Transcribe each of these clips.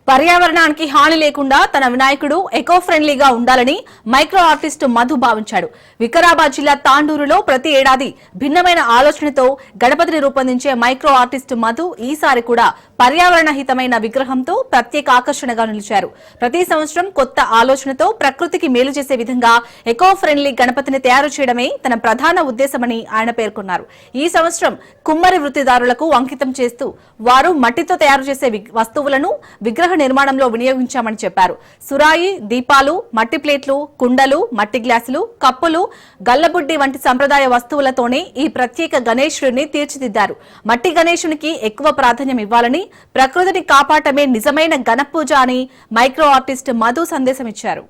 పర్యావరణానికి హాని లేకుండా తన వినాయకుడు ఎకో ఫ్రెండ్లీగా ఉండాలని మైక్రో ఆర్టిస్ట్ మధు భావించాడు. వికారాబాద్ జిల్లా తాండూరులో ప్రతి ఏడాది భిన్నమైన ఆలోచనతో గణపతిని రూపొందించే మైక్రో ఆర్టిస్ట్ మధు ఈసారి కూడా పర్యావరణ హితమైన విగ్రహంతో ప్రత్యేక ఆకర్షణగా నిలిచారు. ప్రతి సంవత్సరం కొత్త ఆలోచనతో ప్రకృతికి మేలు చేసే విధంగా ఎకో ఫ్రెండ్లీ గణపతిని తయారు చేయడమే తన ప్రధాన ఉద్దేశమని ఆయన పేర్కొన్నారు. ఈ సంవత్సరం కుమ్మరి వృత్తిదారులకు అంకితం చేస్తూ వారు మట్టితో తయారు చేసే వస్తువులను విగ్రహ నిర్మాణంలో వినియోగించామని చెప్పారు. సురాయి, దీపాలు, మట్టి ప్లేట్లు, కుండలు, మట్టి గ్లాసులు, కప్పులు, గల్లబుడ్డి వంటి సంప్రదాయ వస్తువులతోనే ఈ ప్రత్యేక గణేశుడిని తీర్చిదిద్దారు. మట్టి గణేశునికి ఎక్కువ ప్రాధాన్యం ఇవ్వాలని, ప్రకృతిని కాపాడటమే నిజమైన గణపూజ అని మైక్రో ఆర్టిస్ట్ మధు సందేశం ఇచ్చారు.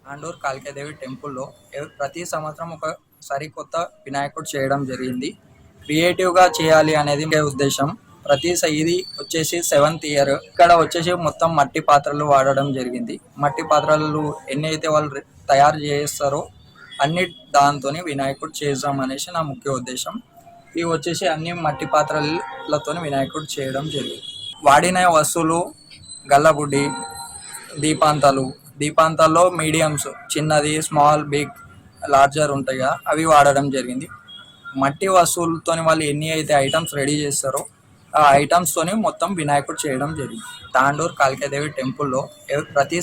తాండూరు కాళికాదేవి టెంపుల్లో ప్రతి సంవత్సరం ఒక సరికొత్త వినాయకుడు చేయడం జరిగింది. క్రియేటివ్గా చేయాలి అనేది ఉద్దేశం. ఇది వచ్చేసి 7th ఇయర్. ఇక్కడ వచ్చేసి మొత్తం మట్టి పాత్రలు వాడడం జరిగింది. మట్టి పాత్రలు ఎన్ని అయితే వాళ్ళు తయారు చేస్తారో అన్ని దాంతో వినాయకుడు చేద్దాం అనేసి నా ముఖ్య ఉద్దేశం. ఇవి వచ్చేసి అన్ని మట్టి పాత్రలతో వినాయకుడు చేయడం జరిగింది. వాడిన వస్తువులు గల్లబుడ్డి, దీపాంతాల్లో మీడియంస్, చిన్నది, స్మాల్, బిగ్, లార్జర్ ఉంటాయి కదా, అవి వాడడం జరిగింది. మట్టి వస్తువులతో వాళ్ళు ఎన్ని అయితే ఐటమ్స్ రెడీ చేస్తారో ఆ ఐటమ్స్తోని మొత్తం వినాయకుడు చేయడం జరిగింది. తాండూరు కాళికాదేవి టెంపుల్లో ప్రతి